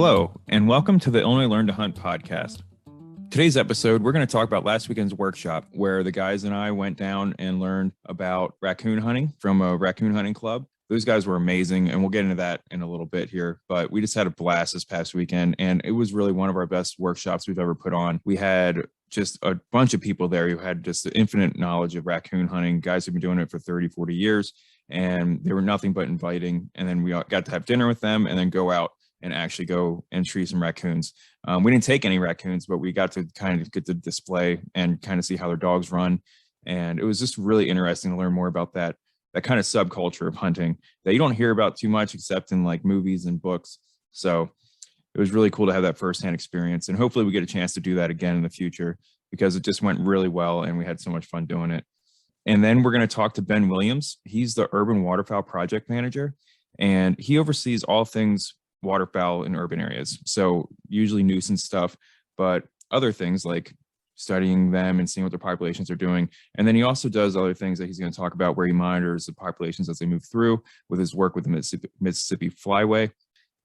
Hello, and welcome to the Illinois Learn to Hunt podcast. Today's episode, we're going to talk about last weekend's workshop where the guys and I went down and learned about raccoon hunting from a raccoon hunting club. Those guys were amazing, and we'll get into that in a little bit here, but we just had a blast this past weekend, and it was really one of our best workshops we've ever put on. We had just a bunch of people there who had just the infinite knowledge of raccoon hunting, guys who've been doing it for 30, 40 years, and they were nothing but inviting. And then we got to have dinner with them and then go out and actually go and tree some raccoons. We didn't take any raccoons, but we got to kind of get to display and kind of see how their dogs run. And it was just really interesting to learn more about that kind of subculture of hunting that you don't hear about too much except in like movies and books. So it was really cool to have that firsthand experience. And hopefully we get a chance to do that again in the future because it just went really well and we had so much fun doing it. And then we're going to talk to Ben Williams. He's the Urban Waterfowl Project Manager, and he oversees all things waterfowl in urban areas. So usually nuisance stuff, but other things like studying them and seeing what their populations are doing. And then he also does other things that he's going to talk about where he monitors the populations as they move through with his work with the Mississippi Flyway.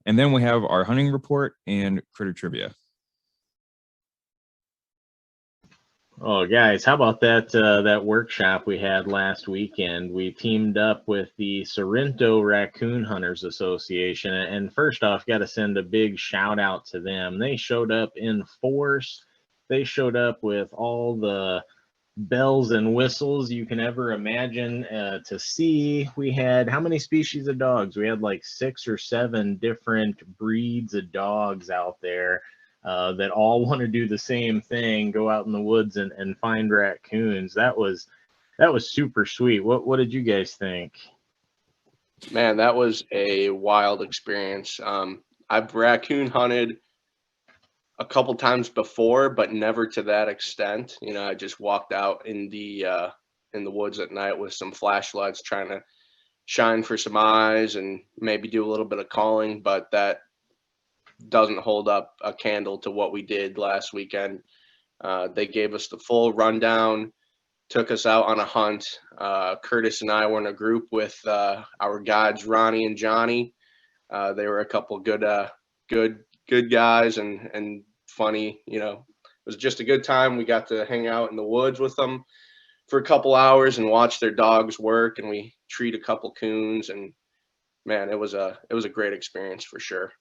And then we have our hunting report and critter trivia. Oh, guys, how about that workshop we had last weekend? We teamed up with the Sorrento Raccoon Hunters Association. And first off, got to send a big shout out to them. They showed up in force. They showed up with all the bells and whistles you can ever imagine to see. We had how many species of dogs? We had like 6 or 7 different breeds of dogs out there. That all want to do the same thing, go out in the woods and find raccoons. That was super sweet. What did you guys think? Man, that was a wild experience. I've raccoon hunted a couple times before, but never to that extent. You know, I just walked out in the woods at night with some flashlights trying to shine for some eyes and maybe do a little bit of calling, but that doesn't hold up a candle to what we did last weekend. They gave us the full rundown, took us out on a hunt. Curtis and I were in a group with our guides, Ronnie and Johnny. They were a couple good guys and funny. You know, it was just a good time. We got to hang out in the woods with them for a couple hours and watch their dogs work, and we treat a couple coons, and man, it was a great experience for sure.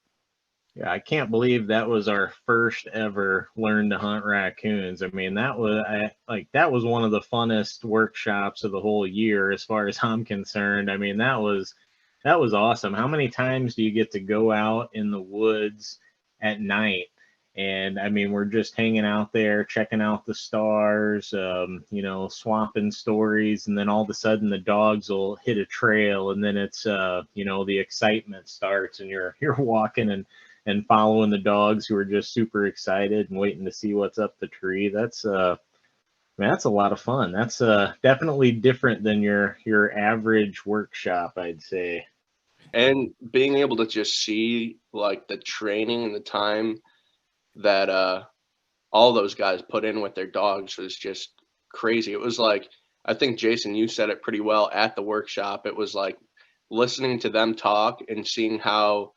Yeah, I can't believe that was our first ever Learn to Hunt Raccoons. I mean, that was one of the funnest workshops of the whole year as far as I'm concerned. I mean, that was awesome. How many times do you get to go out in the woods at night? And I mean, we're just hanging out there, checking out the stars, swapping stories. And then all of a sudden the dogs will hit a trail, and then it's, the excitement starts, and you're walking and following the dogs who are just super excited and waiting to see what's up the tree. That's a lot of fun. That's definitely different than your average workshop, I'd say. And being able to just see like the training and the time that all those guys put in with their dogs was just crazy. It was like, I think Jason, you said it pretty well at the workshop. It was like listening to them talk and seeing how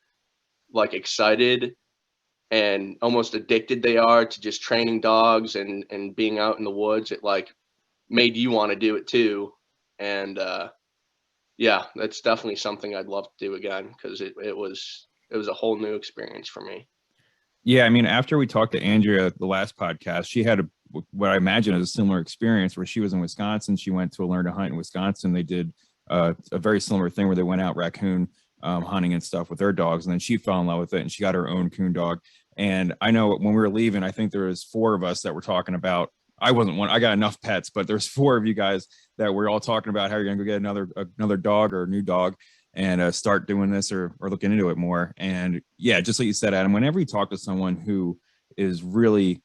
like excited and almost addicted they are to just training dogs and being out in the woods. It like made you want to do it too. And yeah, that's definitely something I'd love to do again, because it was a whole new experience for me. Yeah, I mean, after we talked to Andrea the last podcast, she had what I imagine is a similar experience where she was in Wisconsin. She went to a Learn to Hunt in Wisconsin. They did a very similar thing where they went out raccoon hunting and stuff with their dogs, and then she fell in love with it and she got her own coon dog. And I know when we were leaving, I think there was 4 of us that were talking about, I wasn't one, I got enough pets, but there's 4 of you guys that were all talking about how you're gonna go get another dog or a new dog and start doing this or looking into it more. And yeah, just like you said, Adam, whenever you talk to someone who is really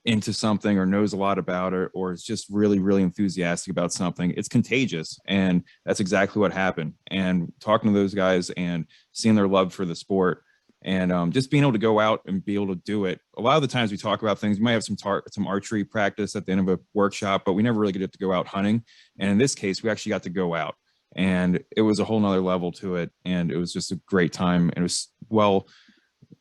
into something or knows a lot about it or is just really, really enthusiastic about something, it's contagious. And that's exactly what happened. And talking to those guys and seeing their love for the sport and just being able to go out and be able to do it. A lot of the times we talk about things, we might have some archery practice at the end of a workshop, but we never really get to go out hunting. And in this case, we actually got to go out, and it was a whole nother level to it. And it was just a great time. It was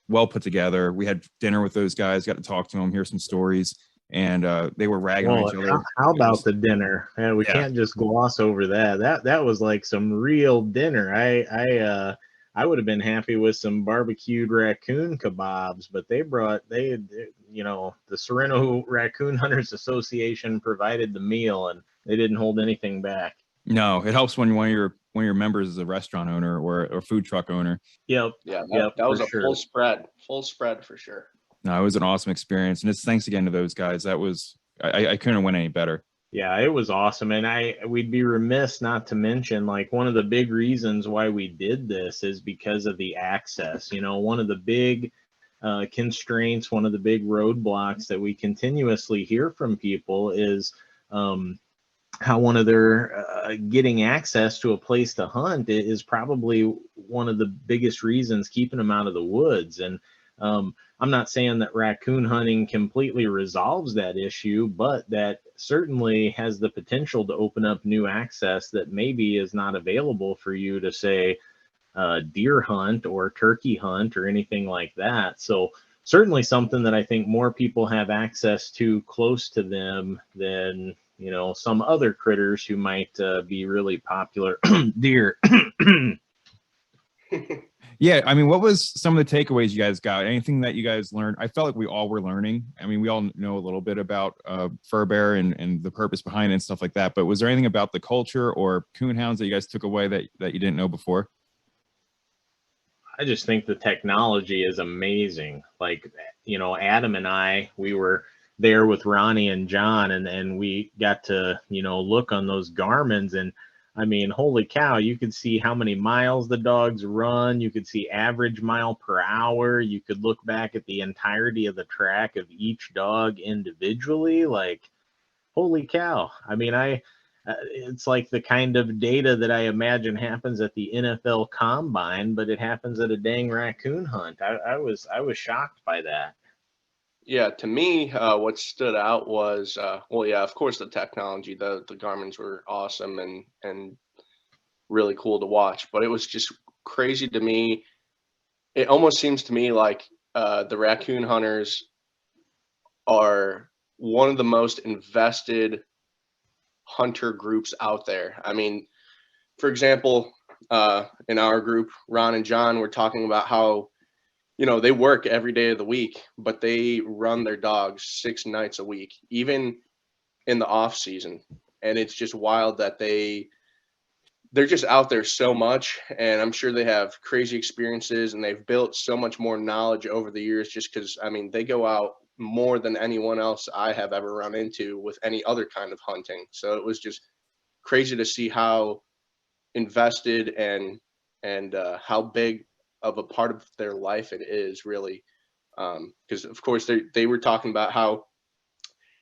well put together. We had dinner with those guys, got to talk to them, hear some stories, and they were ragging on each other. How about the dinner? We can't just gloss over that. That was like some real dinner. I would have been happy with some barbecued raccoon kebabs, but the Sereno Raccoon Hunters Association provided the meal, and they didn't hold anything back. No, it helps when one of your members is a restaurant owner or a food truck owner. Yep. Yeah, yep, that was a sure. full spread for sure. No, it was an awesome experience, and it's thanks again to those guys. That was I couldn't have went any better. Yeah, it was awesome. And we'd be remiss not to mention, like, one of the big reasons why we did this is because of the access. One of the big constraints, one of the big roadblocks that we continuously hear from people is how one of their getting access to a place to hunt is probably one of the biggest reasons keeping them out of the woods. And I'm not saying that raccoon hunting completely resolves that issue, but that certainly has the potential to open up new access that maybe is not available for you to, say, deer hunt or turkey hunt or anything like that. So certainly something that I think more people have access to close to them than, some other critters who might be really popular. Deer. Yeah, I mean, what was some of the takeaways you guys got? Anything that you guys learned? I felt like we all were learning. I mean, we all know a little bit about fur bear and the purpose behind it and stuff like that. But was there anything about the culture or coon hounds that you guys took away that you didn't know before? I just think the technology is amazing. Like, Adam and I, we were there with Ronnie and John, and we got to, look on those Garmins, and I mean, holy cow, you could see how many miles the dogs run. You could see average mile per hour. You could look back at the entirety of the track of each dog individually. Like, holy cow. I mean, it's like the kind of data that I imagine happens at the NFL Combine, but it happens at a dang raccoon hunt. I was shocked by that. Yeah, to me, what stood out was, of course, the technology. The Garmins were awesome and really cool to watch. But it was just crazy to me. It almost seems to me like the raccoon hunters are one of the most invested hunter groups out there. I mean, for example, in our group, Ron and John were talking about how they work every day of the week, but they run their dogs 6 nights a week, even in the off season. And it's just wild that they're just out there so much. And I'm sure they have crazy experiences, and they've built so much more knowledge over the years, just because, I mean, they go out more than anyone else I have ever run into with any other kind of hunting. So it was just crazy to see how invested and how big of a part of their life it is, really, because of course they were talking about how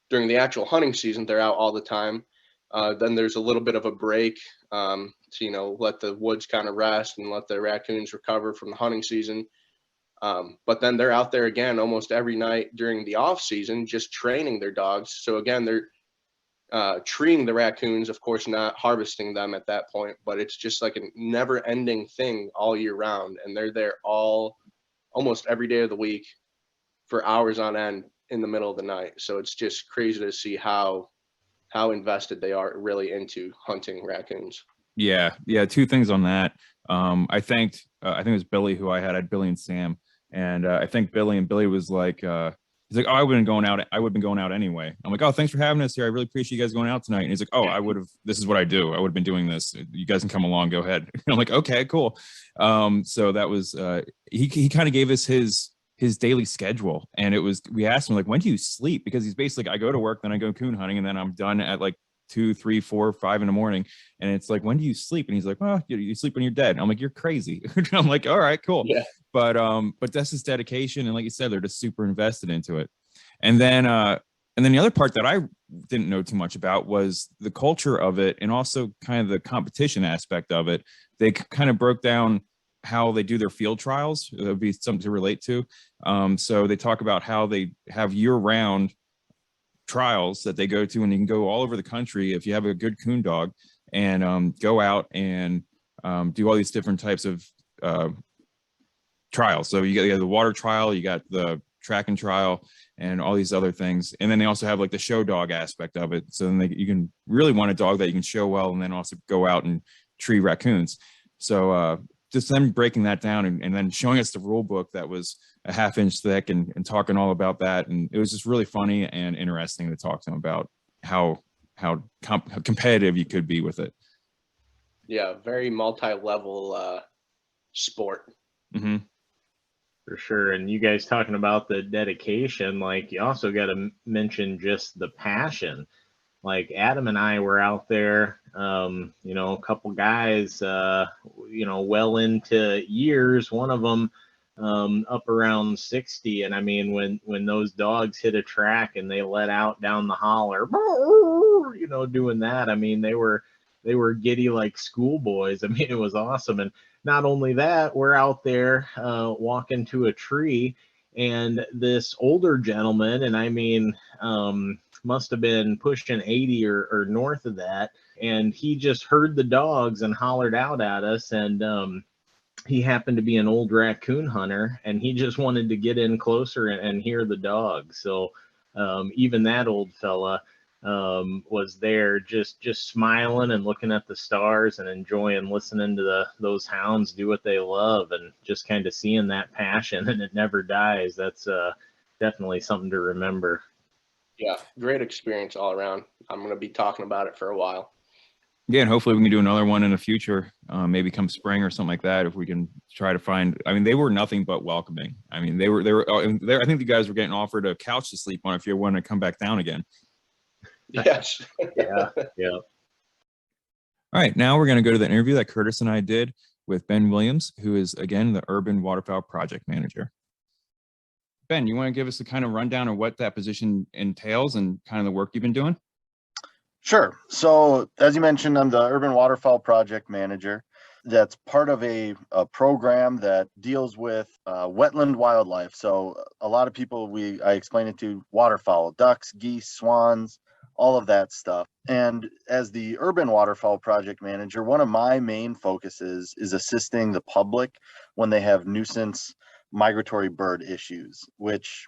during the actual hunting season they're out all the time. Then there's a little bit of a break to let the woods kind of rest and let the raccoons recover from the hunting season. But then they're out there again almost every night during the off season, just training their dogs. So again, they're treeing the raccoons, of course, not harvesting them at that point, but it's just like a never ending thing all year round. And they're there almost every day of the week for hours on end in the middle of the night. So it's just crazy to see how invested they are really into hunting raccoons. Yeah. 2 things on that. I think it was Billy who I had Billy and Sam. And I think Billy was like, he's like, oh, I would have been going out anyway. I'm like, oh, thanks for having us here. I really appreciate you guys going out tonight. And he's like, oh, this is what I do. I would have been doing this. You guys can come along, go ahead. And I'm like, okay, cool. So that was, he kind of gave us his daily schedule. And we asked him, like, when do you sleep? Because he's basically, I go to work, then I go coon hunting, and then I'm done at like 2, 3, 4, 5 in the morning. And it's like, when do you sleep? And he's like, well, you sleep when you're dead. And I'm like, you're crazy. I'm like, all right, cool. Yeah. But that's his dedication. And like you said, they're just super invested into it. And then the other part that I didn't know too much about was the culture of it, and also kind of the competition aspect of it. They kind of broke down how they do their field trials. It would be something to relate to. So they talk about how they have year-round trials that they go to, and you can go all over the country if you have a good coon dog, and go out and do all these different types of trials. So you got the water trial, you got the tracking trial, and all these other things. And then they also have like the show dog aspect of it. So then you can really want a dog that you can show well, and then also go out and tree raccoons. So just them breaking that down and then showing us the rule book that was a half-inch thick and talking all about that. And it was just really funny and interesting to talk to them about how competitive you could be with it. Yeah, very multi-level sport. Mm-hmm. For sure. And you guys talking about the dedication, like you also got to mention just the passion. Like Adam and I were out there, a couple guys, well into years, one of them up around 60. And I mean, when those dogs hit a track and they let out down the holler, doing that, I mean, they were giddy like schoolboys. I mean, it was awesome. And not only that, we're out there walking to a tree, and this older gentleman, and I mean, must have been pushing 80 or north of that, and he just heard the dogs and hollered out at us. And he happened to be an old raccoon hunter, and he just wanted to get in closer and hear the dogs. So even that old fella was there just smiling and looking at the stars and enjoying listening to those hounds do what they love, and just kind of seeing that passion, and it never dies. That's definitely something to remember. Yeah, great experience all around. I'm going to be talking about it for a while. Yeah, and hopefully we can do another one in the future, maybe come spring or something like that. If we can try to find, I mean, they were nothing but welcoming. I mean, they were. I think the guys were getting offered a couch to sleep on if you want to come back down again. Yes. Yeah. All right, now we're going to go to the interview that Curtis and I did with Ben Williams, who is, again, the Urban Waterfowl Project Manager. Ben, you want to give us a kind of rundown of what that position entails and kind of the work you've been doing? Sure. So as you mentioned, I'm the Urban Waterfowl Project Manager. That's part of a program that deals with wetland wildlife. So a lot of people, I explain it to waterfowl, ducks, geese, swans, all of that stuff. And as the Urban Waterfowl Project Manager, one of my main focuses is assisting the public when they have nuisance migratory bird issues, which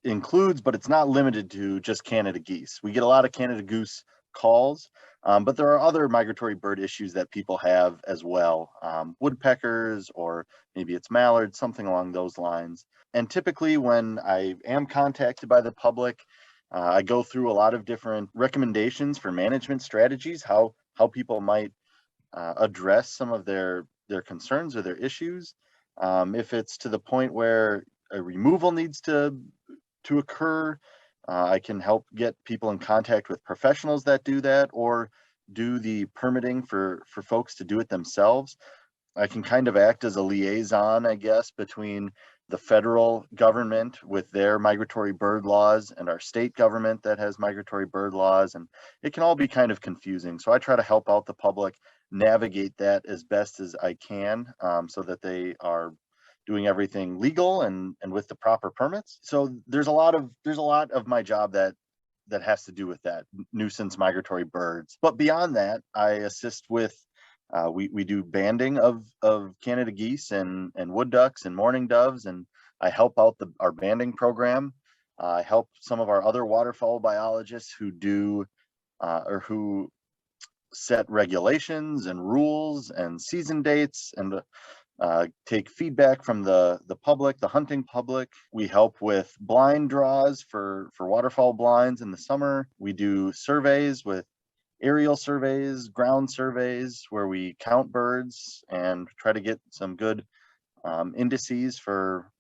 includes, but it's not limited to, just Canada geese. We get a lot of Canada goose calls, but there are other migratory bird issues that people have as well. Woodpeckers, or maybe it's mallards, something along those lines. And typically when I am contacted by the public, I go through a lot of different recommendations for management strategies, how people might address some of their concerns or their issues. If it's to the point where a removal needs to occur, I can help get people in contact with professionals that do that, or do the permitting for folks to do it themselves. I can kind of act as a liaison, I guess, between the federal government with their migratory bird laws and our state government that has migratory bird laws, and it can all be kind of confusing. So I try to help out the public navigate that as best as I can, so that they are doing everything legal and with the proper permits. So there's a lot of my job that has to do with that, nuisance migratory birds. But beyond that, I assist with we do banding of Canada geese and wood ducks and mourning doves, and I help out our banding program. I help some of our other waterfowl biologists who do or who set regulations and rules and season dates, and take feedback from the public, the hunting public. We help with blind draws for waterfowl blinds in the summer. We do surveys with aerial surveys, ground surveys, where we count birds and try to get some good indices for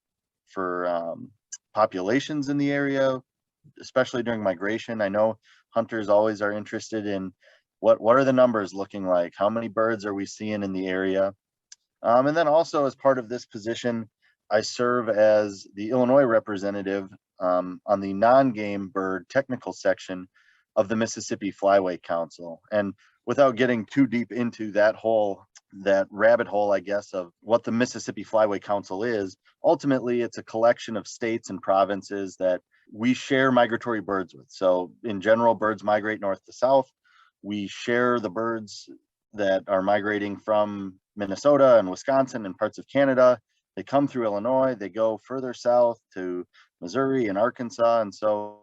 populations in the area, especially during migration. I know hunters always are interested in what are the numbers looking like? How many birds are we seeing in the area? And then also, as part of this position, I serve as the Illinois representative on the non-game bird technical section of the Mississippi Flyway Council. And without getting too deep into that rabbit hole, I guess, of what the Mississippi Flyway Council is, ultimately it's a collection of states and provinces that we share migratory birds with. So in general, birds migrate north to south. We share the birds that are migrating from Minnesota and Wisconsin and parts of Canada they come through Illinois, they go further south to Missouri and Arkansas. And so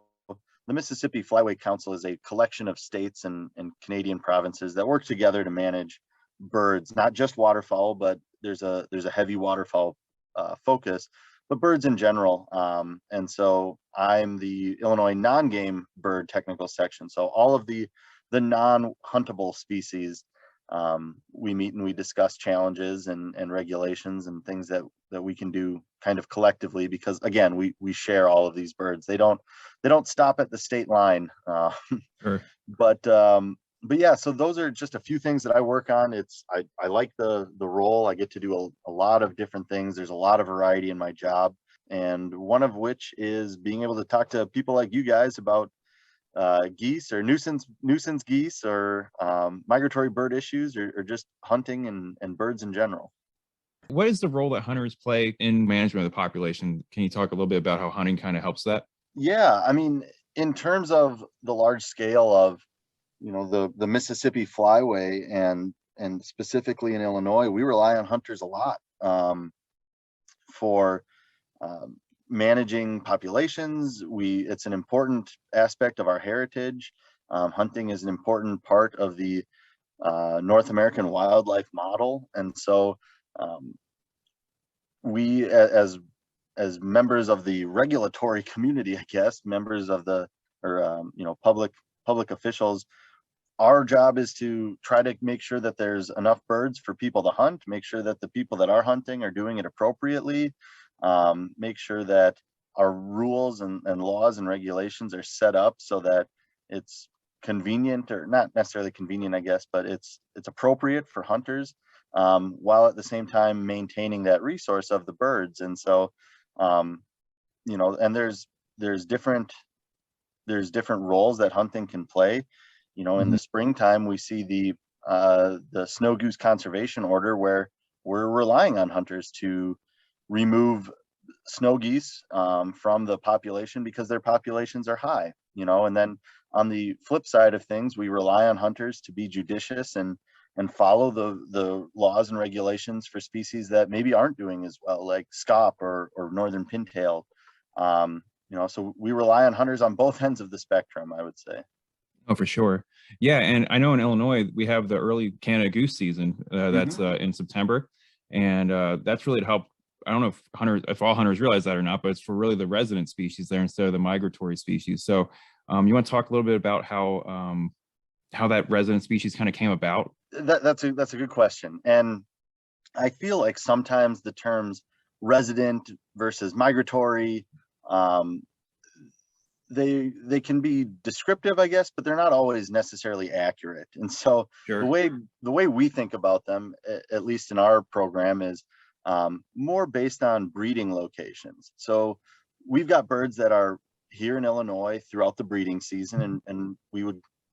the Mississippi Flyway Council is a collection of states and Canadian provinces that work together to manage birds, not just waterfowl, but there's a heavy waterfowl focus, but birds in general. And so I'm the Illinois non-game bird technical section. So all of the non-huntable species, we meet and we discuss challenges and regulations and things that we can do kind of collectively, because again, we share all of these birds. They don't stop at the state line. Sure. But yeah, so those are just a few things that I work on. I like the role. I get to do a lot of different things. There's a lot of variety in my job, and one of which is being able to talk to people like you guys about geese or nuisance geese or migratory bird issues or just hunting and birds in general. What is the role that hunters play in management of the population? Can you talk a little bit about how hunting kind of helps that? Yeah, I mean, in terms of the large scale of, the Mississippi Flyway and specifically in Illinois, we rely on hunters a lot for managing populations. It's an important aspect of our heritage. Hunting is an important part of the North American wildlife model, and so we, as members of the regulatory community, I guess, members of the public officials, our job is to try to make sure that there's enough birds for people to hunt, make sure that the people that are hunting are doing it appropriately, make sure that our rules and laws and regulations are set up so that it's convenient, or not necessarily convenient, I guess, but it's appropriate for hunters, while at the same time maintaining that resource of the birds. And so, and there's different roles that hunting can play. In the springtime, we see the snow goose conservation order, where we're relying on hunters to remove snow geese from the population because their populations are high. And then on the flip side of things, we rely on hunters to be judicious and follow the laws and regulations for species that maybe aren't doing as well, like scaup or northern pintail. So we rely on hunters on both ends of the spectrum, I would say. Oh, for sure. Yeah. And I know in Illinois, we have the early Canada Goose season that's in September. And that's really to help. I don't know if all hunters realize that or not, but it's for really the resident species there instead of the migratory species. So you want to talk a little bit about how that resident species kind of came about? That's a good question. And I feel like sometimes the terms resident versus migratory, they can be descriptive, I guess, but they're not always necessarily accurate. And so Sure. the way we think about them, at least in our program, is more based on breeding locations. So we've got birds that are here in Illinois throughout the breeding season, and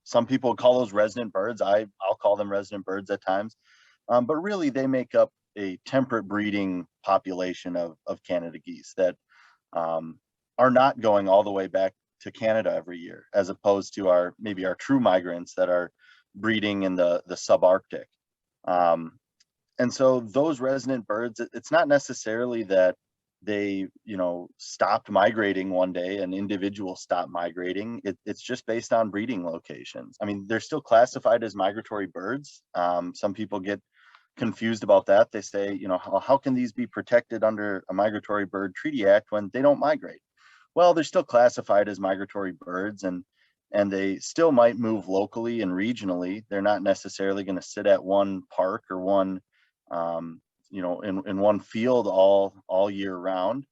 some people call those resident birds. I'll call them resident birds at times, but really they make up a temperate breeding population of Canada geese that are not going all the way back to Canada every year, as opposed to our true migrants that are breeding in the subarctic. And so those resident birds, it's not necessarily that they, stopped migrating one day, an individual stopped migrating. It's just based on breeding locations. I mean, they're still classified as migratory birds. Some people get confused about that. They say, how can these be protected under a Migratory Bird Treaty Act when they don't migrate? Well, they're still classified as migratory birds, and they still might move locally and regionally. They're not necessarily going to sit at one park or one, in one field all year round.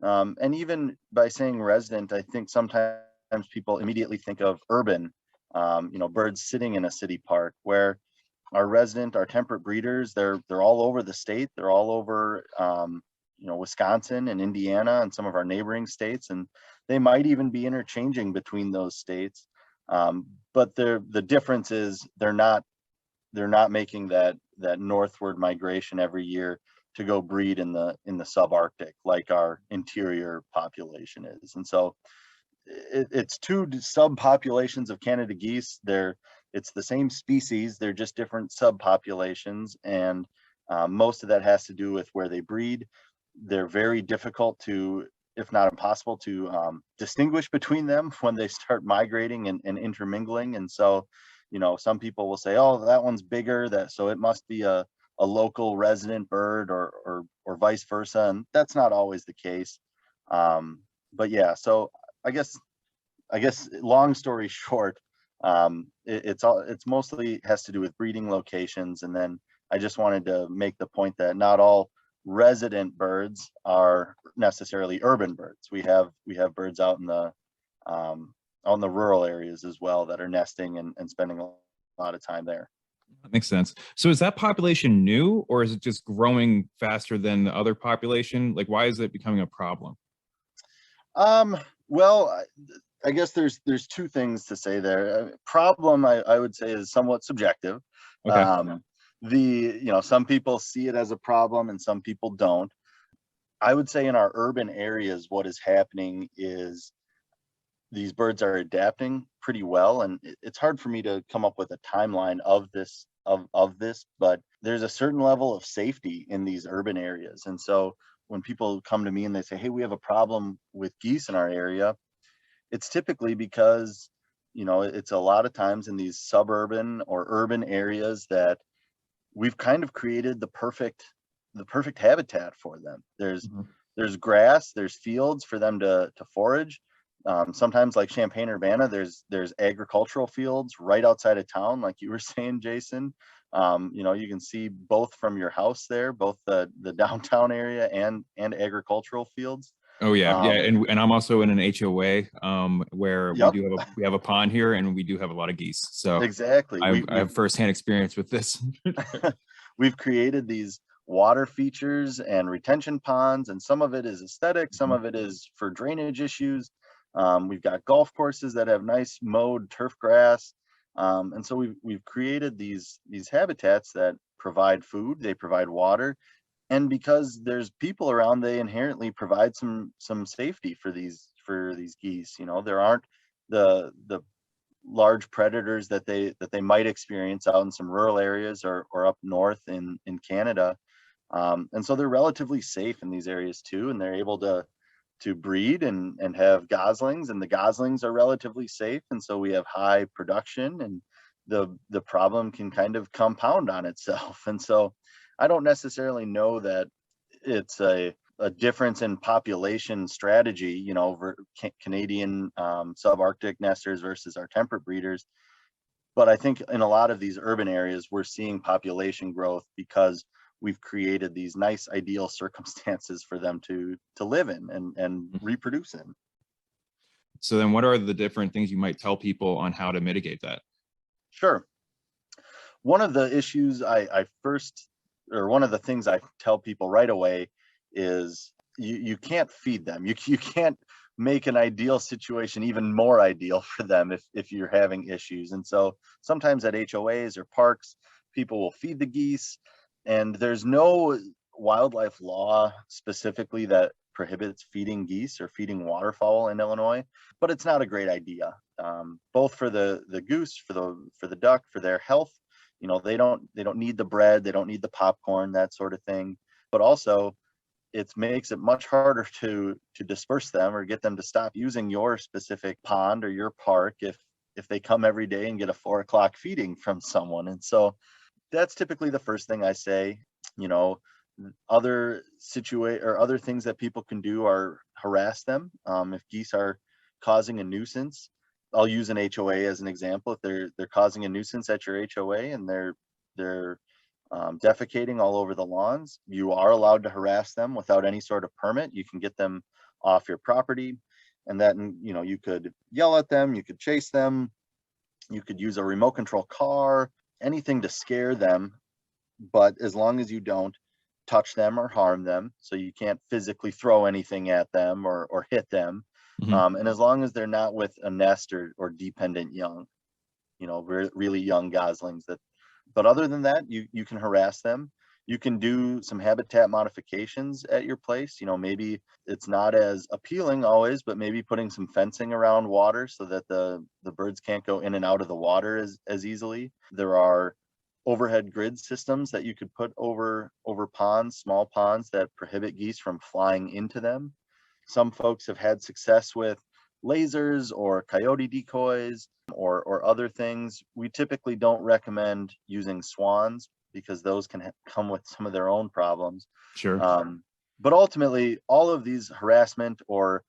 And even by saying resident, I think sometimes people immediately think of urban, birds sitting in a city park, where our temperate breeders, they're all over the state. They're all over, Wisconsin and Indiana and some of our neighboring states, and they might even be interchanging between those states. But the difference is they're not making that northward migration every year to go breed in the subarctic like our interior population is. And so it's two subpopulations of Canada geese. It's the same species, they're just different subpopulations, and most of that has to do with where they breed. They're very difficult to, if not impossible, to distinguish between them when they start migrating and intermingling. And so, some people will say, oh, that one's bigger, so it must be a local resident bird, or vice versa. And that's not always the case. But yeah, so I guess long story short, it's mostly has to do with breeding locations. And then I just wanted to make the point that not all resident birds are necessarily urban birds. We have birds out in the rural areas as well that are nesting and spending a lot of time there. That makes sense. So is that population new, or is it just growing faster than the other population? Like, why is it becoming a problem? Well, I guess there's two things to say there. Problem, I would say, is somewhat subjective. Okay. Some people see it as a problem and some people don't. I would say in our urban areas, what is happening is these birds are adapting pretty well, and it's hard for me to come up with a timeline of this, but there's a certain level of safety in these urban areas. And so when people come to me and they say, hey, we have a problem with geese in our area, it's typically because, it's a lot of times in these suburban or urban areas that we've kind of created the perfect habitat for them. There's grass, there's fields for them to forage. Sometimes, like Champaign-Urbana, there's agricultural fields right outside of town, like you were saying, Jason. You can see both from your house there, both the downtown area and agricultural fields. Oh yeah, and I'm also in an HOA where Yep. we have a pond here, and we do have a lot of geese. So exactly, I have firsthand experience with this. We've created these water features and retention ponds, and some of it is aesthetic, some of it is for drainage issues. We've got golf courses that have nice mowed turf grass, and so we've created these habitats that provide food, they provide water. And because there's people around, they inherently provide some safety for these geese. There aren't the large predators that they might experience out in some rural areas or up north in Canada. And so they're relatively safe in these areas too, and they're able to breed and have goslings, and the goslings are relatively safe. And so we have high production, and the problem can kind of compound on itself. And so I don't necessarily know that it's a difference in population strategy, Canadian subarctic nesters versus our temperate breeders. But I think in a lot of these urban areas, we're seeing population growth because we've created these nice ideal circumstances for them to live in and reproduce in. So then what are the different things you might tell people on how to mitigate that? Sure. One of the issues one of the things I tell people right away is you can't feed them. You can't make an ideal situation even more ideal for them if you're having issues. And so sometimes at HOAs or parks, people will feed the geese, and there's no wildlife law specifically that prohibits feeding geese or feeding waterfowl in Illinois, but it's not a great idea. Both for the goose, for the duck, for their health. They don't need the bread, they don't need the popcorn, that sort of thing. But also, it makes it much harder to disperse them or get them to stop using your specific pond or your park if they come every day and get a 4 o'clock feeding from someone. And so that's typically the first thing I say. Other things that people can do are harass them. If geese are causing a nuisance, I'll use an HOA as an example. If they're causing a nuisance at your HOA and they're defecating all over the lawns, you are allowed to harass them without any sort of permit. You can get them off your property, and that, you could yell at them, you could chase them, you could use a remote control car, anything to scare them. But as long as you don't touch them or harm them, so you can't physically throw anything at them or hit them. And as long as they're not with a nest or dependent young, really young goslings. But other than that, you can harass them. You can do some habitat modifications at your place. Maybe it's not as appealing always, but maybe putting some fencing around water so that the birds can't go in and out of the water as easily. There are overhead grid systems that you could put over ponds, small ponds, that prohibit geese from flying into them. Some folks have had success with lasers or coyote decoys or other things. We typically don't recommend using swans because those can come with some of their own problems. Sure. But ultimately, all of these harassment or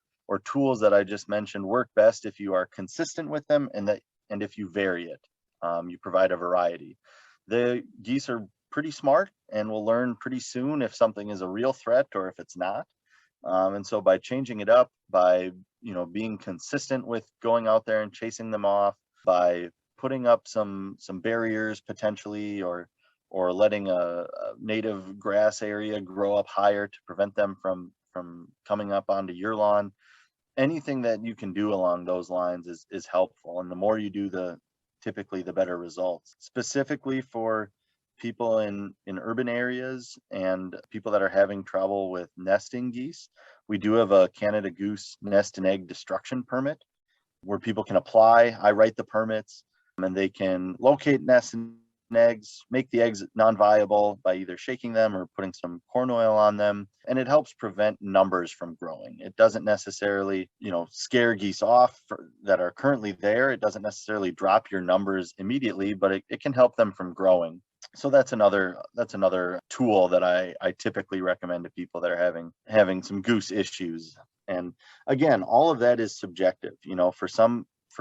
tools that I just mentioned work best if you are consistent with them and if you vary it. You provide a variety. The geese are pretty smart and will learn pretty soon if something is a real threat or if it's not. And so by changing it up, by being consistent with going out there and chasing them off, by putting up some barriers potentially, or letting a native grass area grow up higher to prevent them from coming up onto your lawn, anything that you can do along those lines is helpful. And the more you do, typically the better results. Specifically for people in urban areas and people that are having trouble with nesting geese, we do have a Canada Goose nest and egg destruction permit where people can apply. I write the permits, and they can locate nests and eggs, make the eggs non-viable by either shaking them or putting some corn oil on them. And it helps prevent numbers from growing. It doesn't necessarily, scare geese off that are currently there. It doesn't necessarily drop your numbers immediately, but it can help them from growing. So that's another tool that I typically recommend to people that are having some goose issues. And again, all of that is subjective. For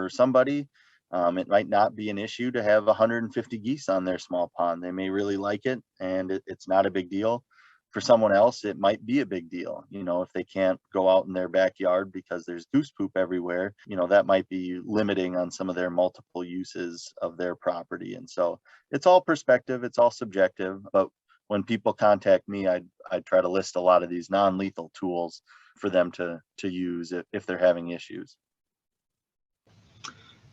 somebody, it might not be an issue to have 150 geese on their small pond. They may really like it, and it's not a big deal. For someone else, it might be a big deal. If they can't go out in their backyard because there's goose poop everywhere, that might be limiting on some of their multiple uses of their property. And so it's all perspective, it's all subjective. But when people contact me, I try to list a lot of these non-lethal tools for them to use if they're having issues.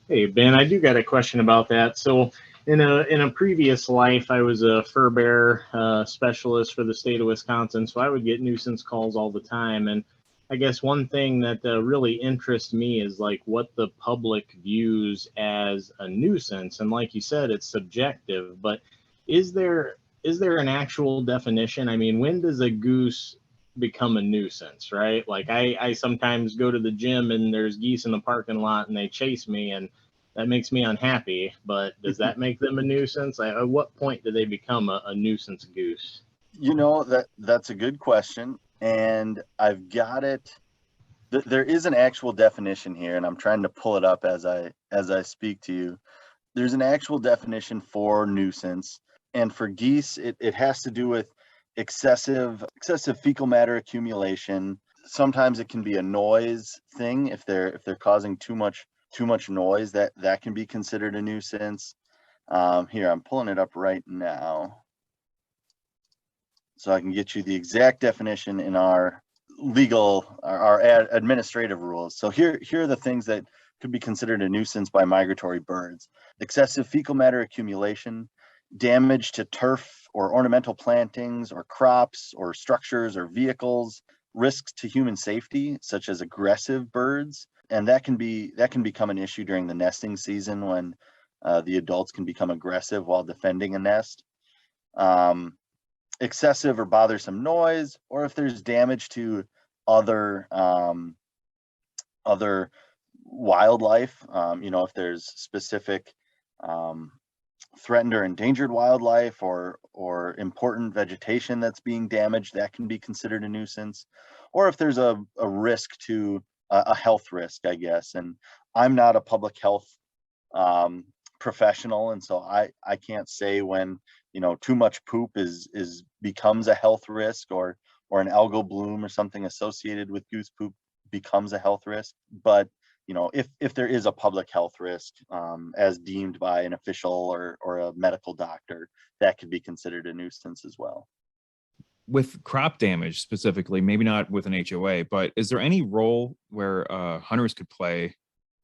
Hey, Ben, I do got a question about that. So in a previous life, I was a fur bear specialist for the state of Wisconsin, so I would get nuisance calls all the time. And I guess one thing that really interests me is like what the public views as a nuisance. And like you said, it's subjective, but is there an actual definition? I mean, when does a goose become a nuisance, right? Like I sometimes go to the gym and there's geese in the parking lot and they chase me, and that makes me unhappy, but does that make them a nuisance? At what point do they become a nuisance goose? That's a good question, and I've got it. There is an actual definition here, and I'm trying to pull it up as I speak to you. There's an actual definition for nuisance, and for geese, it has to do with excessive fecal matter accumulation. Sometimes it can be a noise thing if they're causing too much noise, that can be considered a nuisance. Here, I'm pulling it up right now so I can get you the exact definition in our administrative rules. So here are the things that could be considered a nuisance by migratory birds: excessive fecal matter accumulation, damage to turf or ornamental plantings or crops or structures or vehicles, risks to human safety, such as aggressive birds. And that can become an issue during the nesting season when the adults can become aggressive while defending a nest. Excessive or bothersome noise, or if there's damage to other wildlife, if there's specific threatened or endangered wildlife or important vegetation that's being damaged, that can be considered a nuisance. Or if there's a risk to a health risk, I guess. And I'm not a public health professional, and so I can't say when too much poop becomes a health risk, or an algal bloom or something associated with goose poop becomes a health risk. But if there is a public health risk as deemed by an official or a medical doctor, that could be considered a nuisance as well. With crop damage specifically, maybe not with an HOA, but is there any role where hunters could play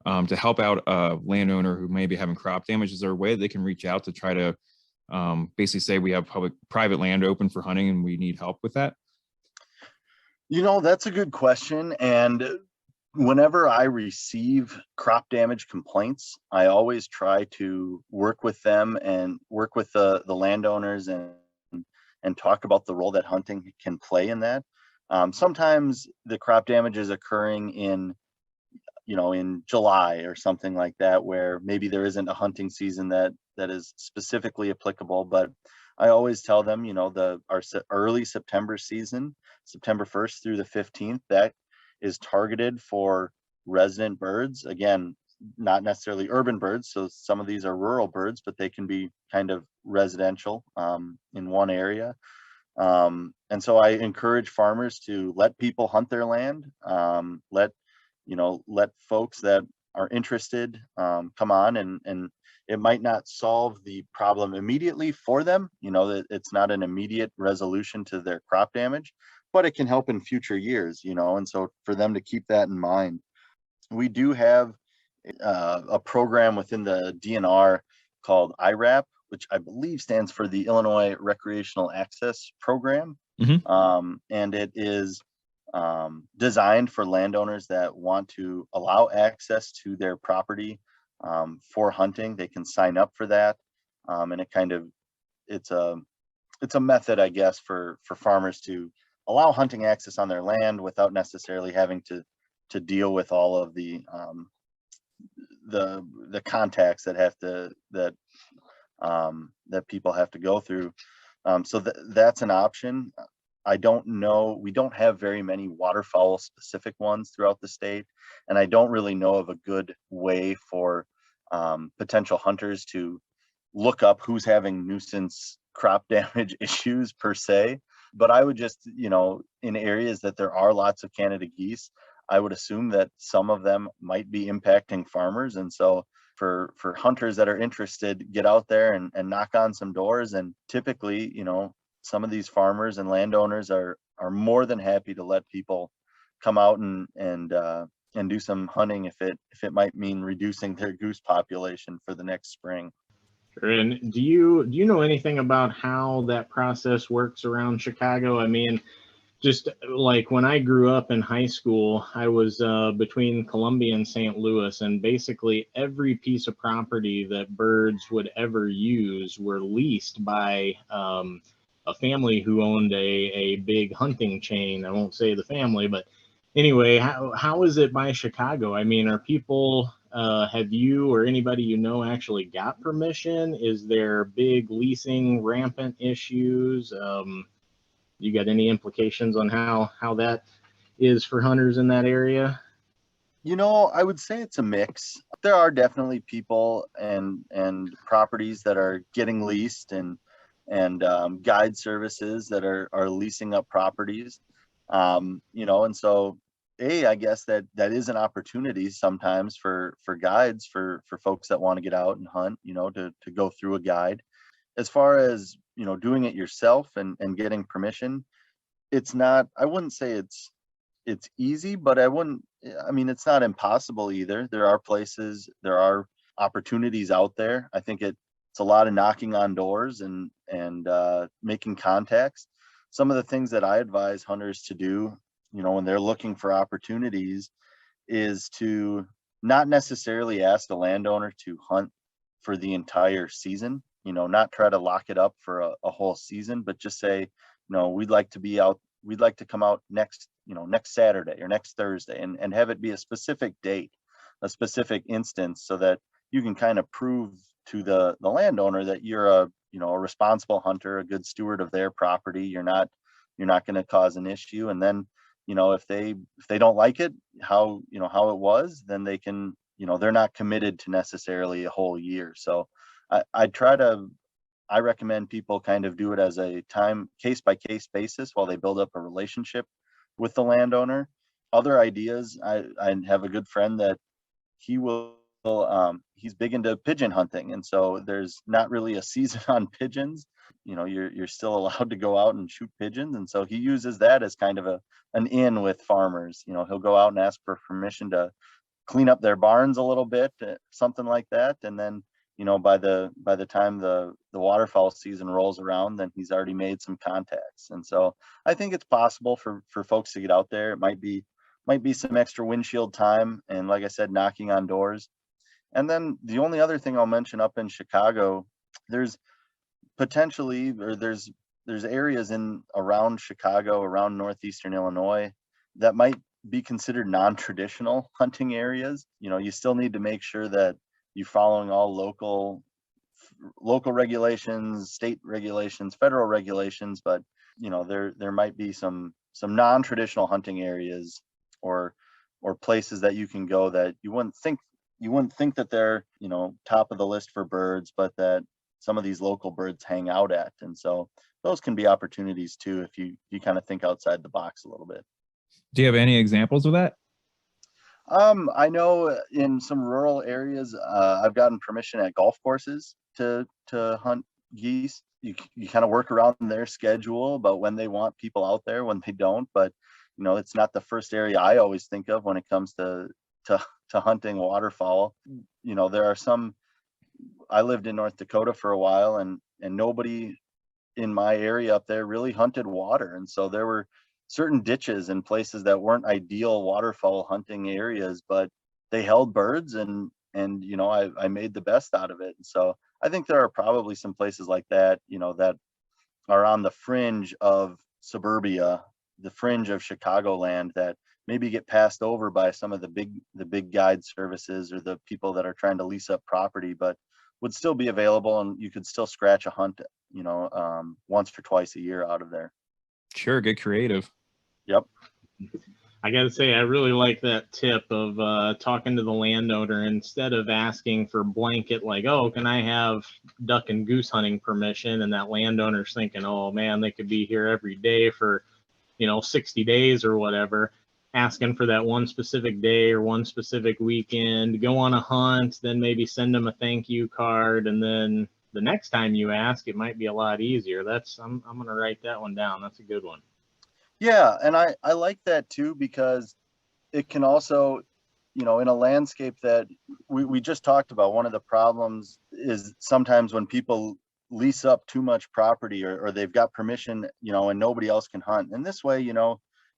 to help out a landowner who may be having crop damage? Is there a way they can reach out to try to basically say we have private land open for hunting and we need help with that? That's a good question. And Whenever I receive crop damage complaints, I always try to work with them and work with the landowners and talk about the role that hunting can play in that. Sometimes the crop damage is occurring in July or something like that, where maybe there isn't a hunting season that is specifically applicable. But I always tell them, our early September season, September 1st through the 15th, that is targeted for resident birds. Again, not necessarily urban birds. So some of these are rural birds, but they can be kind of residential in one area. And so I encourage farmers to let people hunt their land, let folks that are interested come on, and it might not solve the problem immediately for them. That it's not an immediate resolution to their crop damage, but it can help in future years, and so for them to keep that in mind. We do have a program within the DNR called IRAP, which I believe stands for the Illinois Recreational Access Program. And it is designed for landowners that want to allow access to their property for hunting. They can sign up for that. And it's a method, I guess, for farmers to allow hunting access on their land without necessarily having to deal with all of the contacts that people have to go through. So that's an option. I don't know. We don't have very many waterfowl specific ones throughout the state, and I don't really know of a good way for potential hunters to look up who's having nuisance crop damage issues per se. But I would just, in areas that there are lots of Canada geese, I would assume that some of them might be impacting farmers. And so for hunters that are interested, get out there and knock on some doors. And typically, some of these farmers and landowners are more than happy to let people come out and do some hunting if it might mean reducing their goose population for the next spring. Sure. And do you know anything about how that process works around Chicago? I mean, just like when I grew up in high school, I was between Columbia and St. Louis, and basically every piece of property that birds would ever use were leased by a family who owned a big hunting chain. I won't say the family, but anyway, how is it by Chicago? I mean, are people, have you or anybody actually got permission? Is there big leasing rampant issues? You got any implications on how that is for hunters in that area? I would say it's a mix. There are definitely people and properties that are getting leased and guide services that are leasing up properties. And so I guess that is an opportunity sometimes for guides, for folks that want to get out and hunt, to go through a guide. As far as, doing it yourself and getting permission, I wouldn't say it's easy, but it's not impossible either. There are opportunities out there. I think it's a lot of knocking on doors and making contacts. Some of the things that I advise hunters to do, when they're looking for opportunities, is to not necessarily ask the landowner to hunt for the entire season, not try to lock it up for a whole season, but just say, we'd like to come out next Saturday or next Thursday, and have it be a specific date, a specific instance, so that you can kind of prove to the landowner that you're a responsible hunter, a good steward of their property. You're not going to cause an issue. And then, if they don't like it, how it was, then they can, they're not committed to necessarily a whole year. So I recommend people kind of do it as a case by case basis while they build up a relationship with the landowner. Other ideas, I have a good friend that he's big into pigeon hunting, and so there's not really a season on pigeons. You're still allowed to go out and shoot pigeons, and so he uses that as kind of an in with farmers. He'll go out and ask for permission to clean up their barns a little bit, something like that, and then by the time the waterfowl season rolls around, then he's already made some contacts. And so I think it's possible for folks to get out there. It might be might be some extra windshield time, and like I said, knocking on doors. And then the only other thing I'll mention, up in Chicago, there's there's areas in around Chicago, around northeastern Illinois, that might be considered non-traditional hunting areas. You still need to make sure that you're following all local regulations, state regulations, federal regulations, but there might be some non-traditional hunting areas, or places that you can go that you wouldn't think that they're top of the list for birds, but that some of these local birds hang out at. And so those can be opportunities too, if you kind of think outside the box a little bit. Do you have any examples of that? I know in some rural areas, I've gotten permission at golf courses to hunt geese. You kind of work around their schedule about when they want people out there, when they don't. But it's not the first area I always think of when it comes to hunting waterfowl. There are some. I lived in North Dakota for a while, and nobody in my area up there really hunted water, and so there were certain ditches and places that weren't ideal waterfowl hunting areas, but they held birds, and I made the best out of it. And so I think there are probably some places like that, that are on the fringe of suburbia, the fringe of Chicagoland, that maybe get passed over by some of the big guide services or the people that are trying to lease up property, but would still be available, and you could still scratch a hunt, once or twice a year out of there. Sure, get creative. Yep. I got to say, I really like that tip of talking to the landowner instead of asking for blanket, like, oh, can I have duck and goose hunting permission? And that landowner's thinking, oh man, they could be here every day for 60 days or whatever. Asking for that one specific day or one specific weekend, go on a hunt, then maybe send them a thank you card, and then the next time you ask, it might be a lot easier. I'm going to write that one down. That's a good one. Yeah, and I like that too, because it can also, in a landscape that we just talked about, one of the problems is sometimes when people lease up too much property, or they've got permission, and nobody else can hunt. And this way,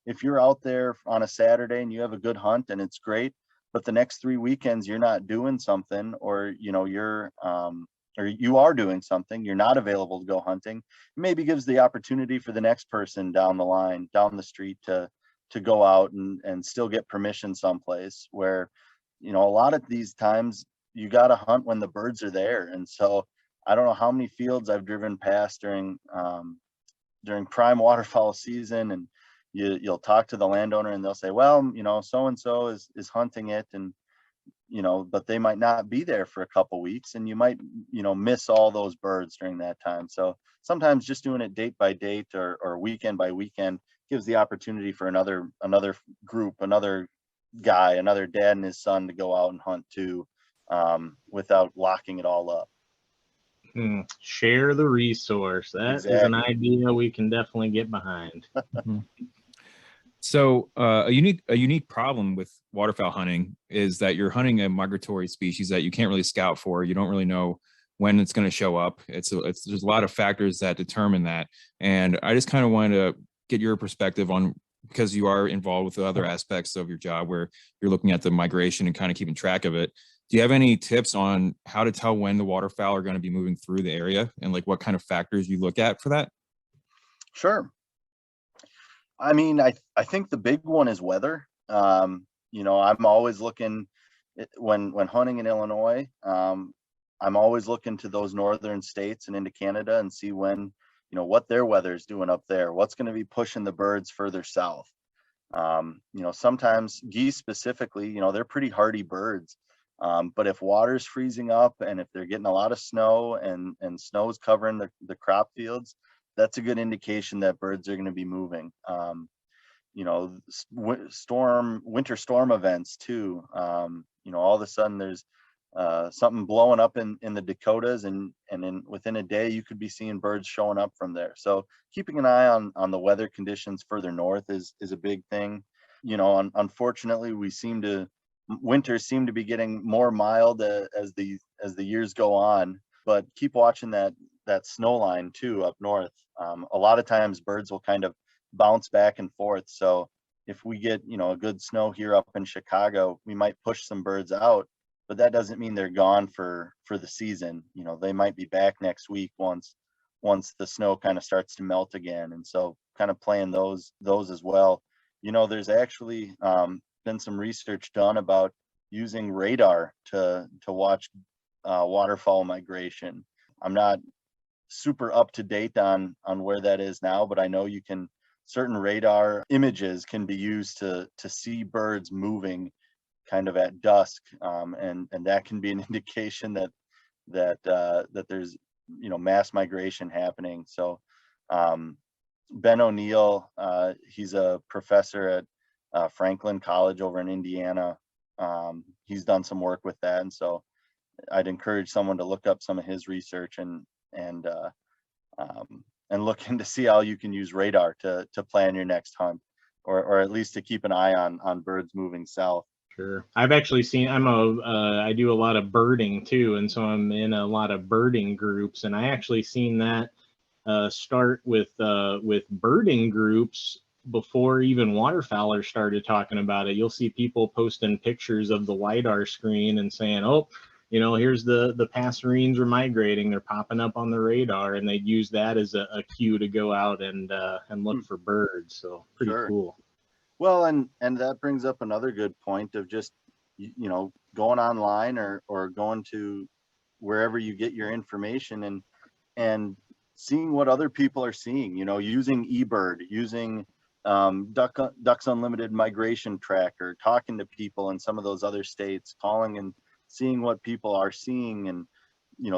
if you're out there on a Saturday and you have a good hunt and it's great, but the next 3 weekends you're not doing something, or you are doing something, you're not available to go hunting, it maybe gives the opportunity for the next person down the line, down the street, to go out and still get permission someplace where, a lot of these times you got to hunt when the birds are there. And so I don't know how many fields I've driven past during prime waterfowl season, and you'll talk to the landowner and they'll say, well, so and so is hunting it, and but they might not be there for a couple weeks, and you might miss all those birds during that time. So sometimes just doing it date by date, or weekend by weekend, gives the opportunity for another group, another guy, another dad and his son to go out and hunt too, without locking it all up. Share the resource. That is an idea we can definitely get behind. So a unique problem with waterfowl hunting is that you're hunting a migratory species that you can't really scout for. You don't really know when it's going to show up. There's a lot of factors that determine that. And I just kind of wanted to get your perspective on, because you are involved with the other aspects of your job where you're looking at the migration and kind of keeping track of it. Do you have any tips on how to tell when the waterfowl are going to be moving through the area, and like what kind of factors you look at for that? Sure. I mean, I think the big one is weather. I'm always looking when hunting in Illinois. I'm always looking to those northern states and into Canada and see when, what their weather is doing up there. What's going to be pushing the birds further south. Sometimes geese specifically, they're pretty hardy birds. But if water's freezing up, and if they're getting a lot of snow and snow's covering the crop fields, that's a good indication that birds are going to be moving. Winter storm events too. All of a sudden there's something blowing up in the Dakotas, and within a day you could be seeing birds showing up from there. So keeping an eye on the weather conditions further north is a big thing. Unfortunately, winters seem to be getting more mild as the years go on, but keep watching that snow line too up north. A lot of times birds will kind of bounce back and forth. So if we get, a good snow here up in Chicago, we might push some birds out, but that doesn't mean they're gone for the season. They might be back next week once the snow kind of starts to melt again. And so kind of playing those as well. There's actually been some research done about using radar to watch waterfowl migration. I'm not super up to date on where that is now, but I know certain radar images can be used to see birds moving kind of at dusk, and that can be an indication that there's mass migration happening. So Ben O'Neill, he's a professor at Franklin College over in Indiana. He's done some work with that, and so I'd encourage someone to look up some of his research and look into see how you can use radar to plan your next hunt, or at least to keep an eye on birds moving south. Sure. I've actually seen, I do a lot of birding too. And so I'm in a lot of birding groups, and I actually seen that start with birding groups before even waterfowlers started talking about it. You'll see people posting pictures of the LiDAR screen and saying, oh, here's the passerines are migrating. They're popping up on the radar, and they'd use that as a cue to go out and look for birds. So pretty cool. Well, and that brings up another good point of just, going online or going to wherever you get your information and seeing what other people are seeing, using eBird, using Ducks Unlimited Migration Tracker, talking to people in some of those other states, calling and seeing what people are seeing. And,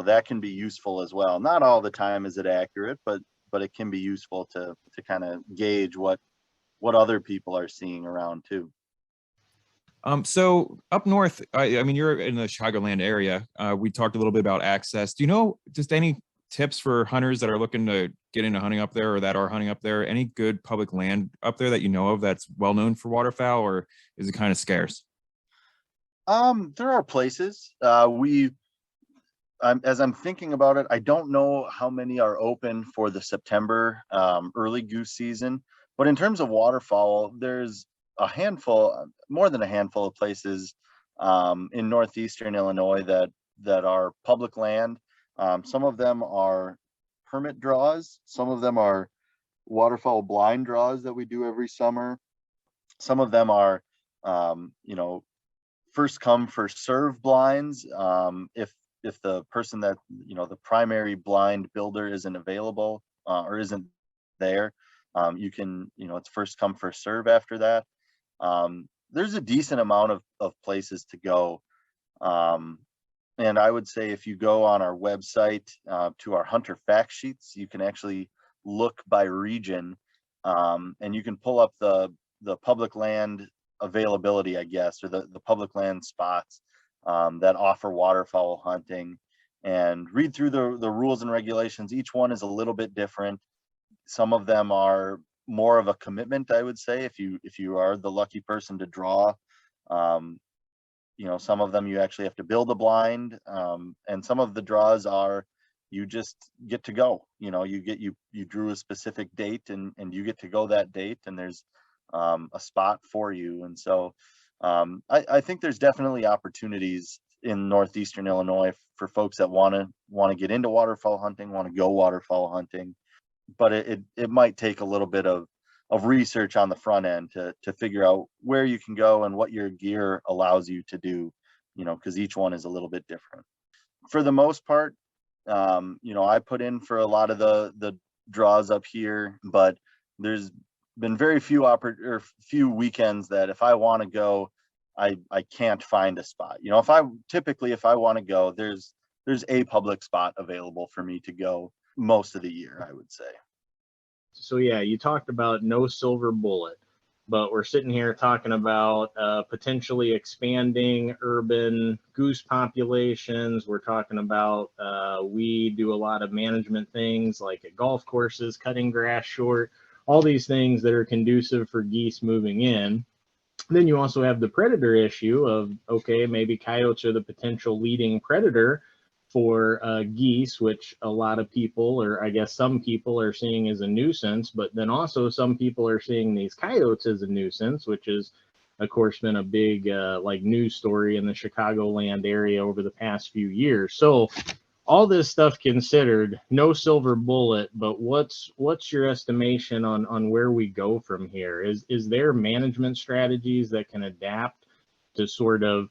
that can be useful as well. Not all the time is it accurate, but it can be useful to kind of gauge what other people are seeing around too. So up north, I mean, you're in the Chicagoland area. We talked a little bit about access. Do you know just any tips for hunters that are looking to get into hunting up there or that are hunting up there? Any good public land up there that you know of that's well known for waterfowl, or is it kind of scarce? There are places. As I'm thinking about it, I don't know how many are open for the September early goose season. But in terms of waterfowl, there's a handful, more than a handful of places in northeastern Illinois that are public land. Some of them are permit draws. Some of them are waterfowl blind draws that we do every summer. Some of them are, first come, first serve blinds. If the person that, the primary blind builder isn't available or isn't there, you can, it's first come, first serve after that. There's a decent amount of places to go. And I would say if you go on our website to our hunter fact sheets, you can actually look by region, and you can pull up the public land availability, I guess, or the public land spots that offer waterfowl hunting, and read through the rules and regulations. Each one is a little bit different. Some of them are more of a commitment, I would say, if you are the lucky person to draw. Some of them you actually have to build a blind, and some of the draws are you just get to go. You drew a specific date and you get to go that date, and there's a spot for you. And so I think there's definitely opportunities in northeastern Illinois for folks that want to get into waterfowl hunting, want to go waterfowl hunting. But it might take a little bit of research on the front end to figure out where you can go and what your gear allows you to do, because each one is a little bit different. For the most part, I put in for a lot of the draws up here, but there's been very few weekends that if I want to go, I can't find a spot. If I want to go, there's a public spot available for me to go most of the year, I would say. So yeah, you talked about no silver bullet, but we're sitting here talking about potentially expanding urban goose populations. We're talking about we do a lot of management things like at golf courses, cutting grass short, all these things that are conducive for geese moving in. Then you also have the predator issue of, okay, maybe coyotes are the potential leading predator for geese, which a lot of people, or I guess some people, are seeing as a nuisance, but then also some people are seeing these coyotes as a nuisance, which is, of course, been a big like news story in the Chicagoland area over the past few years. So all this stuff considered, no silver bullet, but what's your estimation on where we go from here? Is there management strategies that can adapt to sort of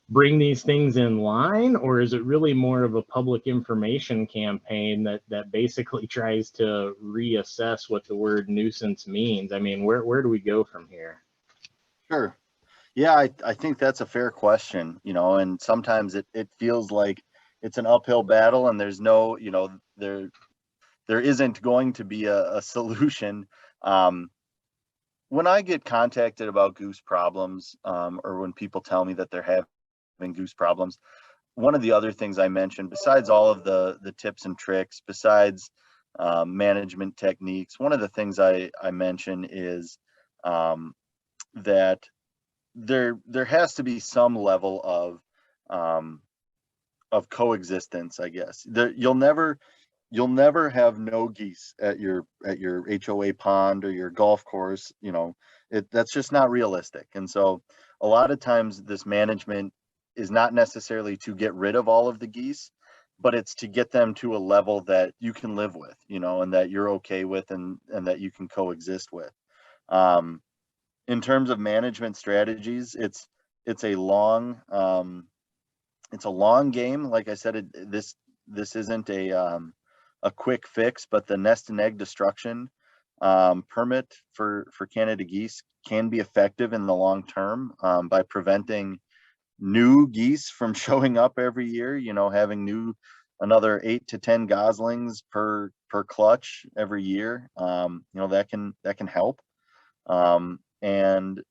bring these things in line, or is it really more of a public information campaign that basically tries to reassess what the word nuisance means? I mean, where do we go from here? Sure. Yeah, I think that's a fair question, and sometimes it feels like it's an uphill battle and there's no, there isn't going to be a solution. When I get contacted about goose problems, or when people tell me that they're having goose problems, one of the other things I mentioned, besides all of the tips and tricks, besides management techniques, one of the things I mention is that there has to be some level of coexistence, I guess. You'll never have no geese at your HOA pond or your golf course. That's just not realistic. And so a lot of times this management is not necessarily to get rid of all of the geese, but it's to get them to a level that you can live with, and that you're okay with, and that you can coexist with. In terms of management strategies, it's a long game. Like I said, this isn't a quick fix, but the nest and egg destruction permit for Canada geese can be effective in the long term, by preventing new geese from showing up every year. Having another 8 to 10 goslings per clutch every year. That can help. And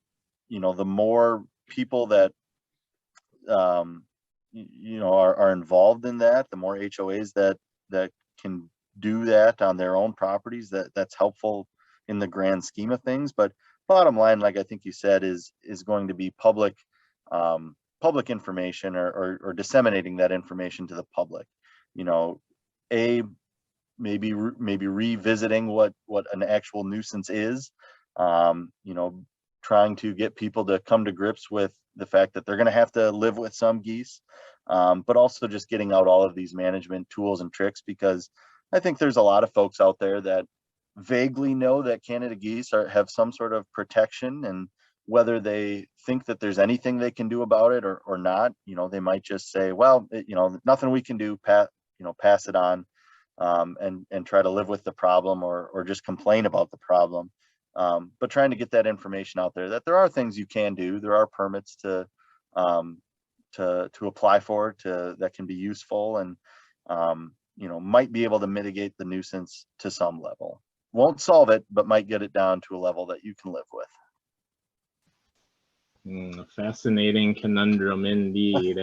the more people that are involved in that, the more HOAs that can do that on their own properties, that's helpful in the grand scheme of things. But bottom line, like I think you said, is going to be public information, or disseminating that information to the public. Maybe revisiting what an actual nuisance is. Trying to get people to come to grips with the fact that they're going to have to live with some geese, but also just getting out all of these management tools and tricks, because I think there's a lot of folks out there that vaguely know that Canada geese have some sort of protection, and whether they think that there's anything they can do about it or not, they might just say, well, nothing we can do, pass it on, and try to live with the problem, or just complain about the problem. But trying to get that information out there, that there are things you can do, there are permits to apply for, that can be useful, and might be able to mitigate the nuisance to some level. Won't solve it, but might get it down to a level that you can live with. A fascinating conundrum indeed.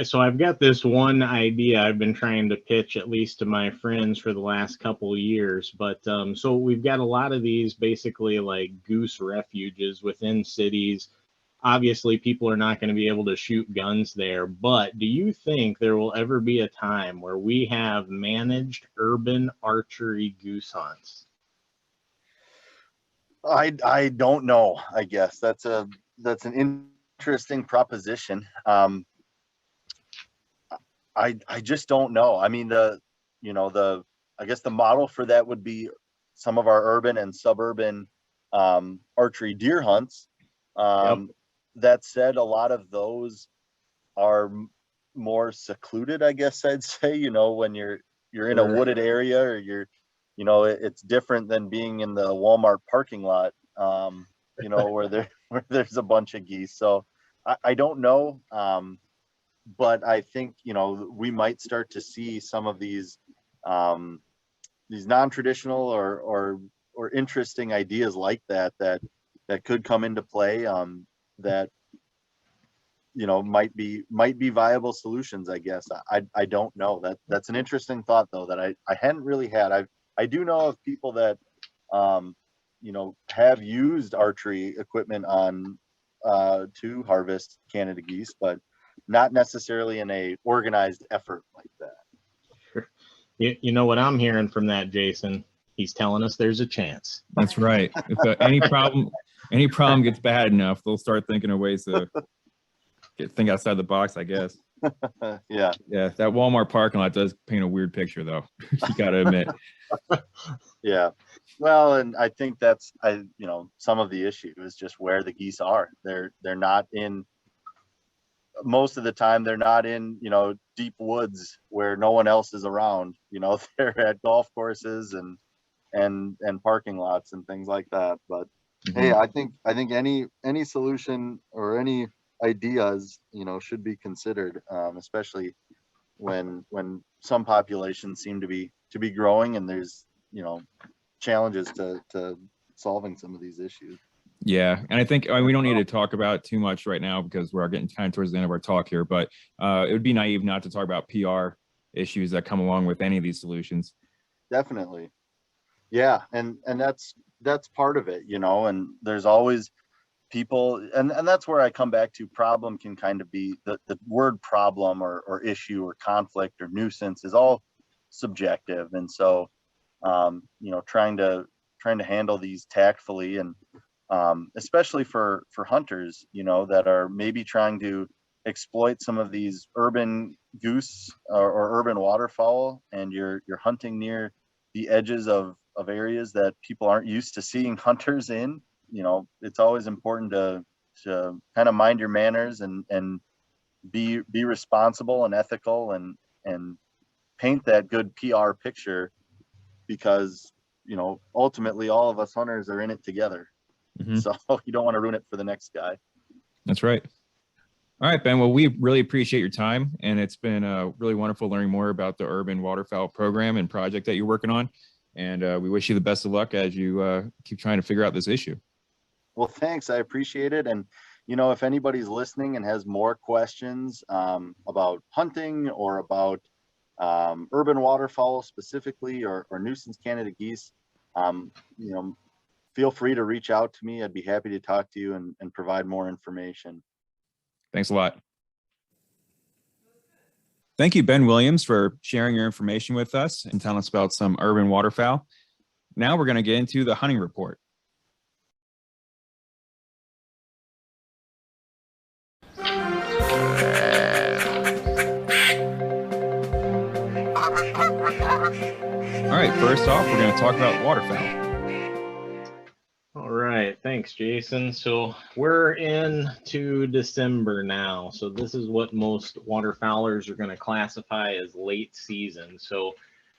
So I've got this one idea I've been trying to pitch, at least to my friends, for the last couple of years. But so we've got a lot of these basically like goose refuges within cities. Obviously, people are not going to be able to shoot guns there. But do you think there will ever be a time where we have managed urban archery goose hunts? I don't know. I guess that's an interesting proposition. I just don't know. I mean, I guess the model for that would be some of our urban and suburban archery deer hunts. Yep. That said, a lot of those are more secluded, I guess I'd say. When you're in a wooded area, or it's different than being in the Walmart parking lot, where there's a bunch of geese. So I don't know. But I think, we might start to see some of these non-traditional or interesting ideas like that could come into play, that might be viable solutions, I guess. I don't know. That's an interesting thought, though, that I hadn't really had. I do know of people that have used archery equipment on to harvest Canada geese, but not necessarily in a organized effort like that. You know what I'm hearing from that, Jason? He's telling us there's a chance. That's right. If any problem gets bad enough, they'll start thinking of ways to think outside the box, I guess. Yeah. Yeah, that Walmart parking lot does paint a weird picture, though. You got to admit. Yeah. Well, and I think that's some of the issue is just where the geese are. They're not in, most of the time they're not in, deep woods where no one else is around. They're at golf courses and parking lots and things like that. But hey, I think any solution or any ideas, should be considered, especially when some populations seem to be growing and there's, challenges to solving some of these issues. Yeah, and I think we don't need to talk about it too much right now because we're getting kind of towards the end of our talk here, but it would be naive not to talk about PR issues that come along with any of these solutions. Definitely. Yeah, and that's part of it, and there's always people, and that's where I come back to problem can kind of be the word problem or issue or conflict or nuisance is all subjective. And so, trying to handle these tactfully and especially for hunters, that are maybe trying to exploit some of these urban goose or urban waterfowl, and you're hunting near the edges of areas that people aren't used to seeing hunters in. It's always important to kind of mind your manners and be responsible and ethical and paint that good PR picture, because ultimately all of us hunters are in it together. So you don't want to ruin it for the next guy. That's right. All right, Ben. Well, we really appreciate your time, and it's been really wonderful learning more about the urban waterfowl program and project that you're working on. And we wish you the best of luck as you keep trying to figure out this issue. Well, thanks. I appreciate it. And, if anybody's listening and has more questions about hunting or about urban waterfowl specifically, or nuisance Canada geese, feel free to reach out to me. I'd be happy to talk to you and provide more information. Thanks a lot. Thank you, Ben Williams, for sharing your information with us and telling us about some urban waterfowl. Now we're going to get into the hunting report. All right, first off, we're going to talk about waterfowl. All right, thanks, Jason. So we're into December now. So this is what most waterfowlers are going to classify as late season. So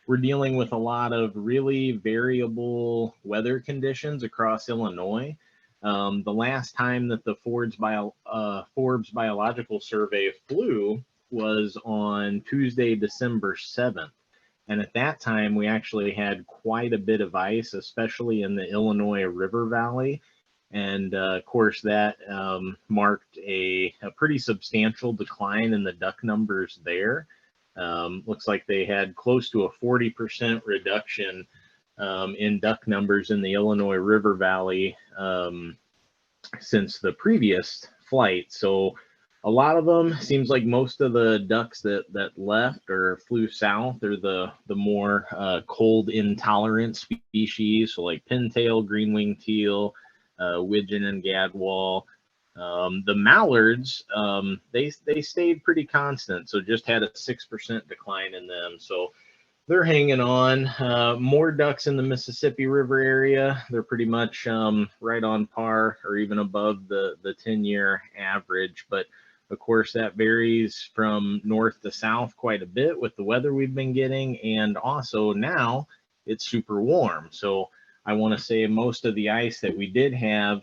we're dealing with a lot of really variable weather conditions across Illinois. The last time that the Forbes Biological Survey flew was on Tuesday, December 7th. And at that time, we actually had quite a bit of ice, especially in the Illinois River Valley. And of course, that marked a pretty substantial decline in the duck numbers there. Looks like they had close to a 40% reduction in duck numbers in the Illinois River Valley since the previous flight. So a lot of them, seems like most of the ducks that left or flew south are the more cold intolerant species, so like pintail, green-winged teal, widgeon, and gadwall. The mallards, they stayed pretty constant, so just had a 6% decline in them. So they're hanging on. More ducks in the Mississippi River area. They're pretty much right on par or even above the 10-year average. But of course, that varies from north to south quite a bit with the weather we've been getting. And also now it's super warm. So I want to say most of the ice that we did have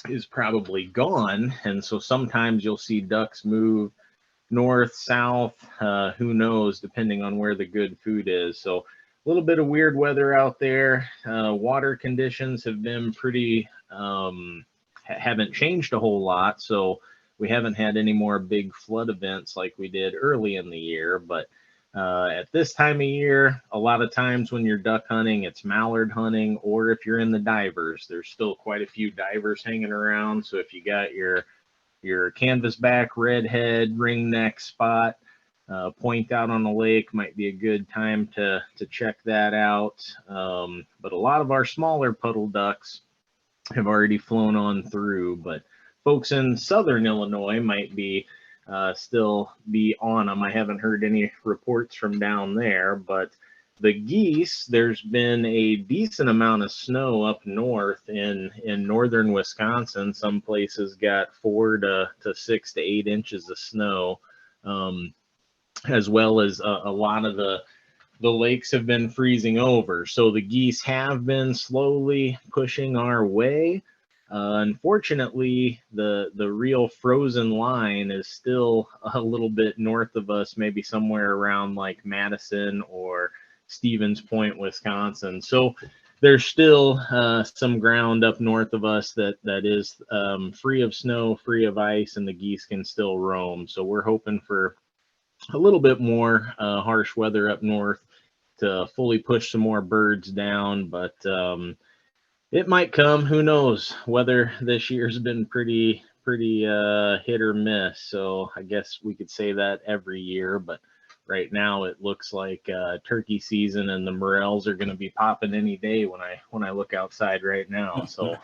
is probably gone. And so sometimes you'll see ducks move north, south, who knows, depending on where the good food is. So a little bit of weird weather out there. Water conditions have been pretty, haven't changed a whole lot. So we haven't had any more big flood events like we did early in the year. But at this time of year, a lot of times when you're duck hunting, it's mallard hunting, or if you're in the divers, there's still quite a few divers hanging around. So if you got your your canvasback, redhead, ringneck spot, point out on the lake might be a good time to check that out. But a lot of our smaller puddle ducks have already flown on through, but folks in southern Illinois might be still be on them. I haven't heard any reports from down there, but the geese, there's been a decent amount of snow up north in northern Wisconsin. Some places got 4 to 6 to 8 inches of snow, as well as a lot of the lakes have been freezing over. So the geese have been slowly pushing our way. Unfortunately, the real frozen line is still a little bit north of us, maybe somewhere around like Madison or Stevens Point, Wisconsin. So there's still some ground up north of us that is free of snow, free of ice, and the geese can still roam. So we're hoping for a little bit more harsh weather up north to fully push some more birds down, but it might come. Who knows? Weather this year's been pretty hit or miss. So I guess we could say that every year, but right now it looks like turkey season and the morels are going to be popping any day when I look outside right now. So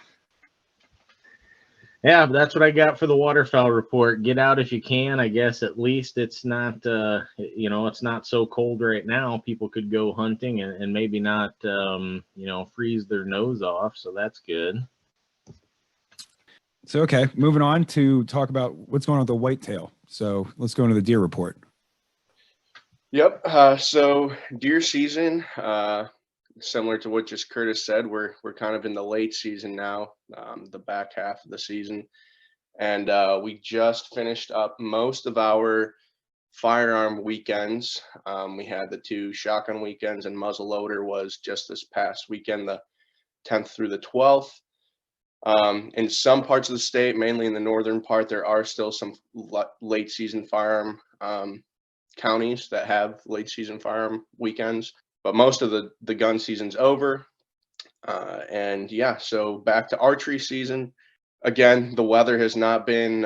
yeah, but that's what I got for the waterfowl report. Get out if you can. I guess at least it's not, it's not so cold right now. People could go hunting and maybe not, freeze their nose off. So that's good. So, okay, moving on to talk about what's going on with the whitetail. So let's go into the deer report. Yep. So deer season, similar to what just Curtis said, we're kind of in the late season now, the back half of the season, and we just finished up most of our firearm weekends. We had the 2 shotgun weekends, and muzzleloader was just this past weekend, the 10th through the 12th. In some parts of the state, mainly in the northern part, there are still some late season firearm counties that have late season firearm weekends, but most of the gun season's over. And yeah, so back to archery season. Again, the weather has not been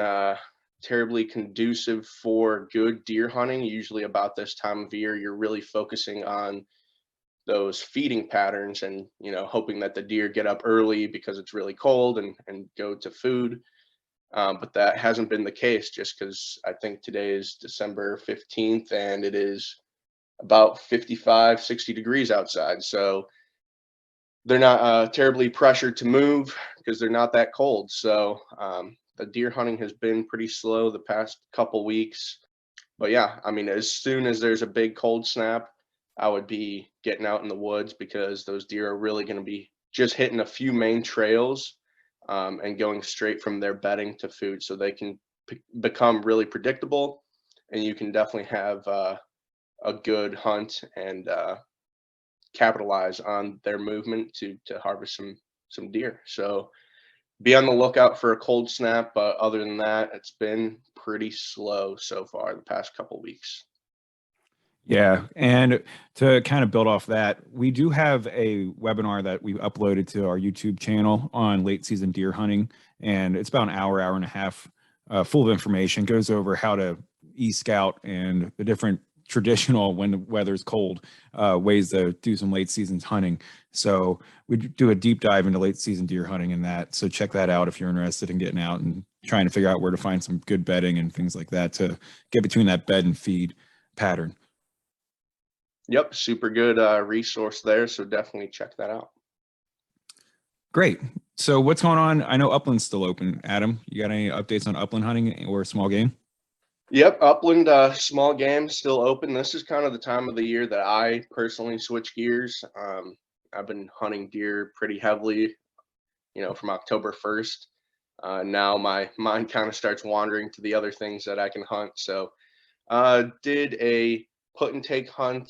terribly conducive for good deer hunting. Usually about this time of year, you're really focusing on those feeding patterns and, hoping that the deer get up early because it's really cold and go to food. But that hasn't been the case, just because I think today is December 15th and it is about 55, 60 degrees outside. So they're not terribly pressured to move because they're not that cold. So the deer hunting has been pretty slow the past couple weeks. But yeah, I mean, as soon as there's a big cold snap, I would be getting out in the woods because those deer are really going to be just hitting a few main trails and going straight from their bedding to food, so they can become really predictable, and you can definitely have a good hunt and capitalize on their movement to harvest some deer. So be on the lookout for a cold snap, but other than that, it's been pretty slow so far the past couple weeks. Yeah, and to kind of build off that, we do have a webinar that we uploaded to our YouTube channel on late season deer hunting, and it's about an hour and a half full of information. Goes over how to e-scout and the different traditional, when the weather's cold, ways to do some late season hunting. So we do a deep dive into late season deer hunting in that. So check that out if you're interested in getting out and trying to figure out where to find some good bedding and things like that to get between that bed and feed pattern. Yep, super good resource there. So definitely check that out. Great. So what's going on? I know Upland's still open. Adam, you got any updates on Upland hunting or small game? Yep, Upland small game still open. This is kind of the time of the year that I personally switch gears. I've been hunting deer pretty heavily, from October 1st. Now my mind kind of starts wandering to the other things that I can hunt. So did a put and take hunt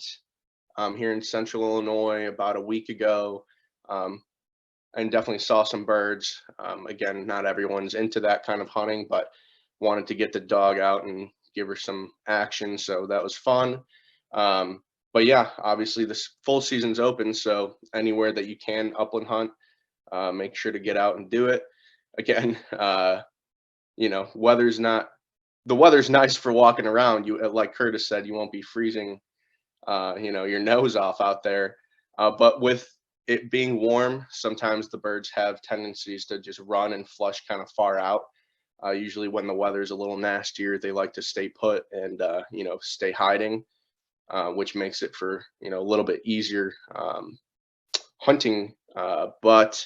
here in central Illinois about a week ago, and definitely saw some birds. Again, not everyone's into that kind of hunting, but wanted to get the dog out and give her some action, so that was fun. But yeah, obviously this full season's open, so anywhere that you can upland hunt, make sure to get out and do it. Again, you know, the weather's nice for walking around. You, like Curtis said, you won't be freezing, you know, your nose off out there. But with it being warm, sometimes the birds have tendencies to just run and flush kind of far out. Usually when the weather's a little nastier, they like to stay put and, you know, stay hiding, which makes it for, you know, a little bit easier hunting, but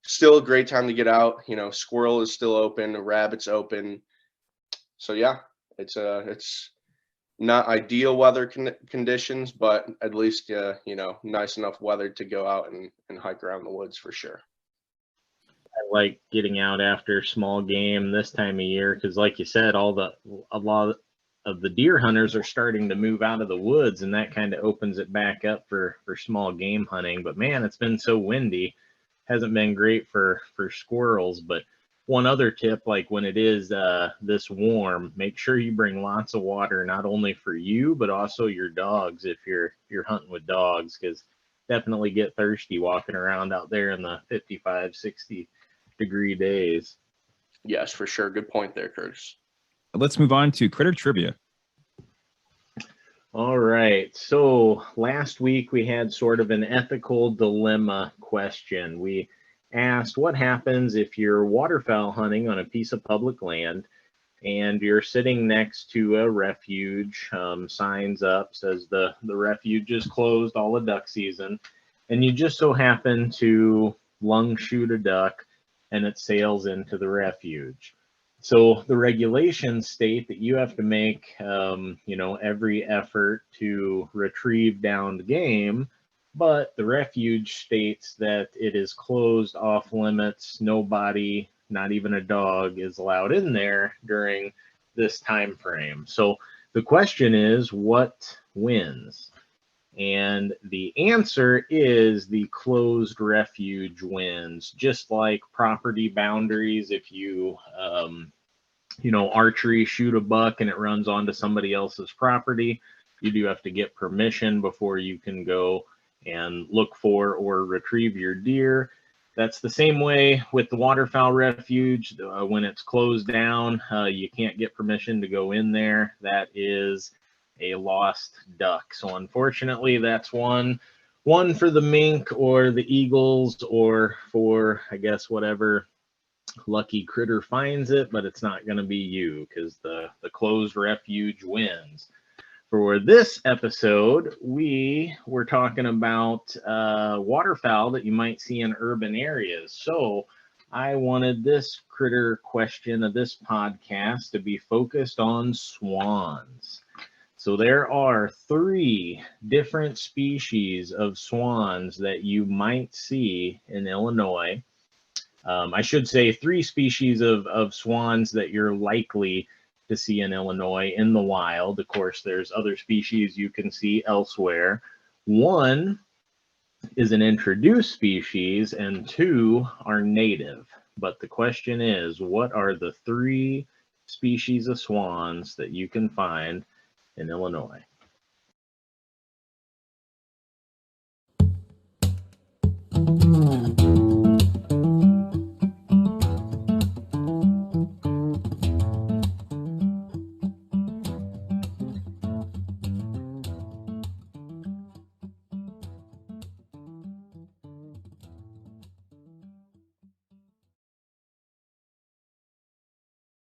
still a great time to get out. You know, squirrel is still open, rabbit's open. So yeah, it's not ideal weather conditions, but at least, you know, nice enough weather to go out and hike around the woods for sure. I like getting out after small game this time of year because, like you said, a lot of the deer hunters are starting to move out of the woods, and that kind of opens it back up for small game hunting. But man, it's been so windy, hasn't been great for squirrels. But one other tip, like when it is this warm, make sure you bring lots of water, not only for you but also your dogs if you're hunting with dogs, because definitely get thirsty walking around out there in the 55, 60 degree days. Yes, for sure. Good point there, Curtis. Let's move on to critter trivia. All right. So last week we had sort of an ethical dilemma question. We asked what happens if you're waterfowl hunting on a piece of public land and you're sitting next to a refuge, signs up, says the refuge is closed all of duck season, and you just so happen to lung shoot a duck and it sails into the refuge. So the regulations state that you have to make, you know, every effort to retrieve downed game, but the refuge states that it is closed, off limits, nobody, not even a dog, is allowed in there during this time frame. So the question is, what wins? And the answer is the closed refuge wins. Just like property boundaries, if you, you know, archery, shoot a buck and it runs onto somebody else's property, you do have to get permission before you can go and look for or retrieve your deer. That's the same way with the waterfowl refuge. When it's closed down, you can't get permission to go in there. That is a lost duck. So unfortunately, that's one for the mink or the eagles, or for, I guess, whatever lucky critter finds it, but it's not going to be you because the closed refuge wins. For this episode, we were talking about waterfowl that you might see in urban areas. So I wanted this critter question of this podcast to be focused on swans. So there are 3 different species of swans that you might see in Illinois. I should say 3 species of swans that you're likely to see in Illinois in the wild. Of course, there's other species you can see elsewhere. 1 is an introduced species and 2 are native. But the question is, what are the 3 species of swans that you can find in Illinois?